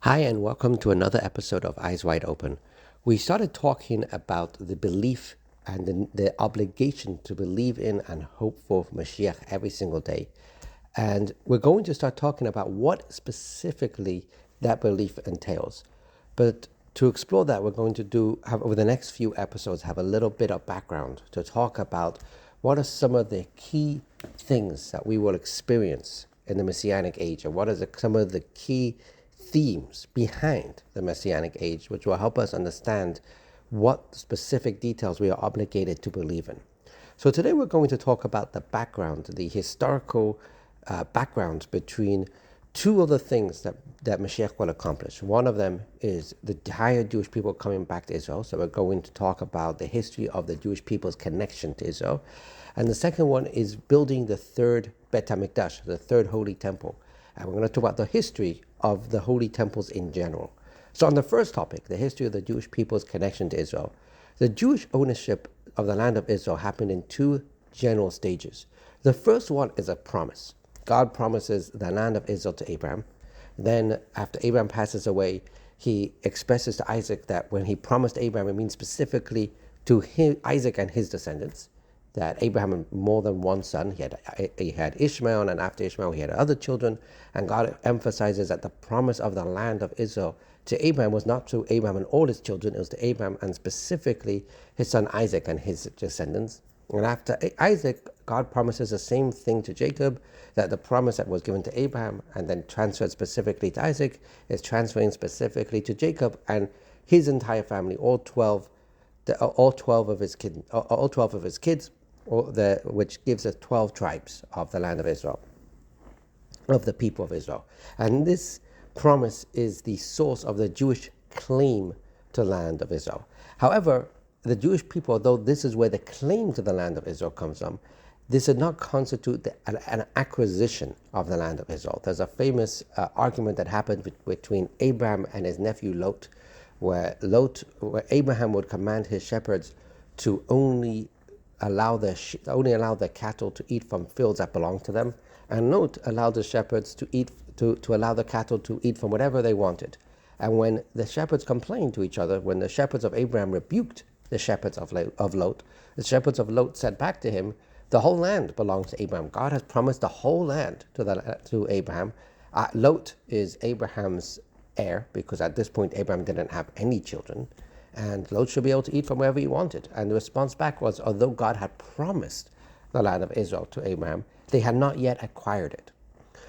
Hi, and welcome to another episode of Eyes Wide Open. We started talking about the belief and the obligation to believe in and hope for Mashiach every single day. And we're going to start talking about what specifically that belief entails. But to explore that, we're going to have over the next few episodes, have a little bit of background to talk about what are some of the key things that we will experience in the Messianic age, and what are some of the key themes behind the Messianic age, which will help us understand what specific details we are obligated to believe in. So today we're going to talk about the background, the historical background between two of the things that Mashiach will accomplish. One of them is the entire Jewish people coming back to Israel. So we're going to talk about the history of the Jewish people's connection to Israel. And the second one is building the third Bet HaMikdash, the third holy temple. And we're going to talk about the history of the holy temples in general. So on the first topic, the history of the Jewish people's connection to Israel, the Jewish ownership of the land of Israel happened in two general stages. The first one is a promise. God promises the land of Israel to Abraham. Then after Abraham passes away, he expresses to Isaac that when he promised Abraham, it means specifically to Isaac and his descendants, that Abraham had more than one son. He had Ishmael, and after Ishmael he had other children. And God emphasizes that the promise of the land of Israel to Abraham was not to Abraham and all his children, it was to Abraham and specifically his son Isaac and his descendants. And after Isaac, God promises the same thing to Jacob, that the promise that was given to Abraham and then transferred specifically to Isaac is transferring specifically to Jacob and his entire family, all 12 of his kids, which gives us 12 tribes of the land of Israel, of the people of Israel. And this promise is the source of the Jewish claim to the land of Israel. However, the Jewish people, although this is where the claim to the land of Israel comes from, this did not constitute an acquisition of the land of Israel. There's a famous argument that happened between Abraham and his nephew Lot, where Abraham would command his shepherds to only allow the cattle to eat from fields that belonged to them, and Lot allowed the shepherds to allow the cattle to eat from whatever they wanted. And when the shepherds complained to each other, when the shepherds of Abraham rebuked the shepherds of Lot, the shepherds of Lot said back to him, the whole land belongs to Abraham. God has promised the whole land to Abraham. Lot is Abraham's heir, because at this point Abraham didn't have any children, and Lot should be able to eat from wherever he wanted. And the response back was, although God had promised the land of Israel to Abraham, they had not yet acquired it.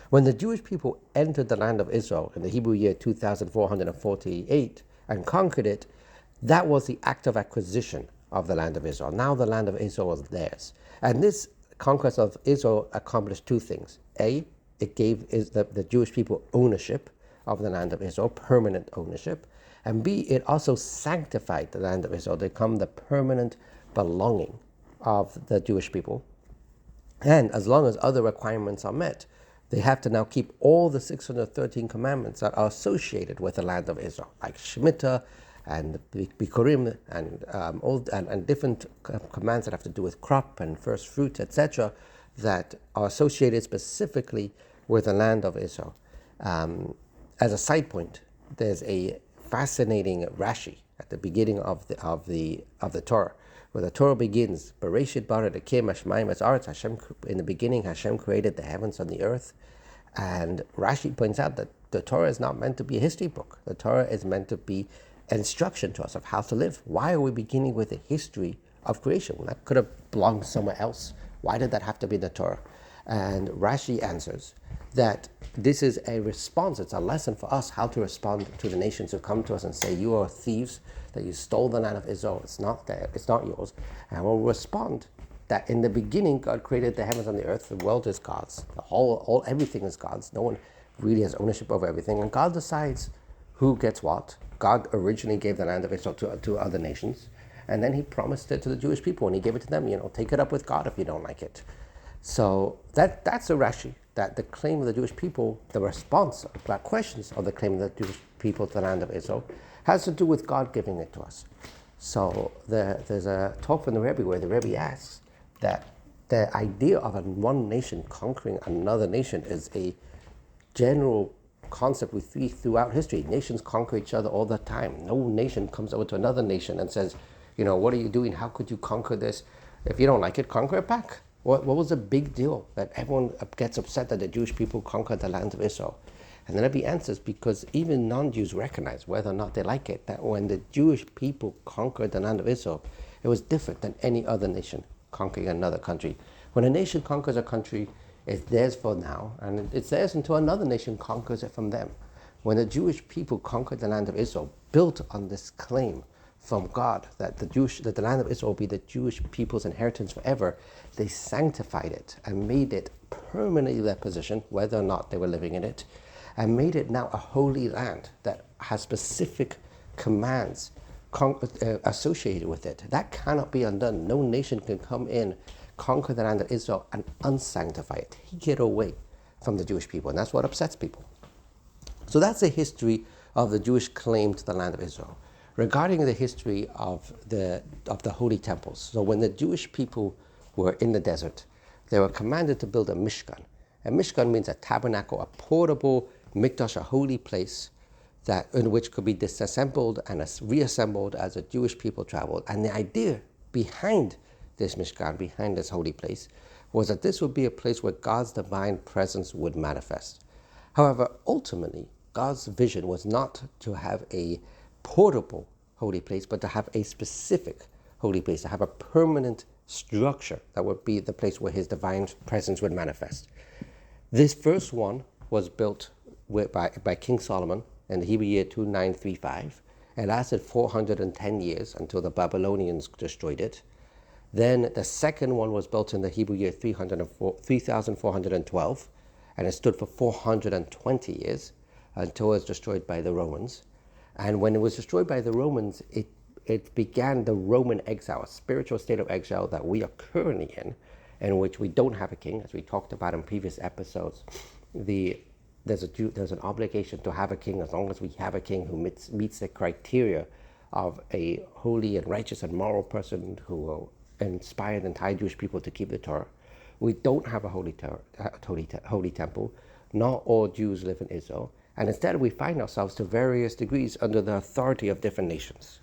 When the Jewish people entered the land of Israel in the Hebrew year 2448 and conquered it, that was the act of acquisition of the land of Israel. Now the land of Israel was theirs. And this conquest of Israel accomplished two things. A, it gave the Jewish people ownership of the land of Israel, permanent ownership. And B, it also sanctified the land of Israel to become the permanent belonging of the Jewish people. And as long as other requirements are met, they have to now keep all the 613 commandments that are associated with the land of Israel, like Shemitah and Bikurim and different commands that have to do with crop and first fruit, etc., that are associated specifically with the land of Israel. As a side point, there's a fascinating Rashi at the beginning of the Torah, where the Torah begins, Bereshit bara Elokim hashamayim v'haaretz. Hashem, in the beginning, Hashem created the heavens and the earth. And Rashi points out that the Torah is not meant to be a history book. The Torah is meant to be an instruction to us of how to live. Why are we beginning with the history of creation? That could have belonged somewhere else. Why did that have to be in the Torah? And Rashi answers that this is a response, it's a lesson for us how to respond to the nations who come to us and say, you are thieves, that you stole the land of Israel, it's not there, it's not yours. And we'll respond that in the beginning God created the heavens and the earth, the world is God's, everything is God's, no one really has ownership over everything, and God decides who gets what. God originally gave the land of Israel to other nations, and then he promised it to the Jewish people, and he gave it to them, take it up with God if you don't like it. So that's a Rashi, that the claim of the Jewish people, the response, questions of the claim of the Jewish people to the land of Israel, has to do with God giving it to us. So there's a talk from the Rebbe where the Rebbe asks that the idea of one nation conquering another nation is a general concept we see throughout history. Nations conquer each other all the time. No nation comes over to another nation and says, what are you doing? How could you conquer this? If you don't like it, conquer it back. What was the big deal that everyone gets upset that the Jewish people conquered the land of Israel? And the Rebbe answers, because even non-Jews recognize, whether or not they like it, that when the Jewish people conquered the land of Israel, it was different than any other nation conquering another country. When a nation conquers a country, it's theirs for now, and it's theirs until another nation conquers it from them. When the Jewish people conquered the land of Israel, built on this claim from God that the land of Israel will be the Jewish people's inheritance forever, they sanctified it and made it permanently their possession, whether or not they were living in it, and made it now a holy land that has specific commands associated with it. That cannot be undone. No nation can come in, conquer the land of Israel, and unsanctify it, take it away from the Jewish people. And that's what upsets people. So that's the history of the Jewish claim to the land of Israel. Regarding the history of the holy temples, so when the Jewish people were in the desert, they were commanded to build a Mishkan. A Mishkan means a tabernacle, a portable mikdash, a holy place in which could be disassembled and reassembled as the Jewish people traveled. And the idea behind this Mishkan, behind this holy place, was that this would be a place where God's divine presence would manifest. However, ultimately, God's vision was not to have a portable holy place, but to have a specific holy place, to have a permanent structure that would be the place where his divine presence would manifest. This first one was built by King Solomon in the Hebrew year 2935. It lasted 410 years until the Babylonians destroyed it. Then the second one was built in the Hebrew year 3412, and it stood for 420 years until it was destroyed by the Romans. And when it was destroyed by the Romans, it began the Roman exile, a spiritual state of exile that we are currently in which we don't have a king, as we talked about in previous episodes. There's an obligation to have a king as long as we have a king who meets the criteria of a holy and righteous and moral person who will inspire the entire Jewish people to keep the Torah. We don't have a holy temple. Not all Jews live in Israel. And instead we find ourselves to various degrees under the authority of different nations.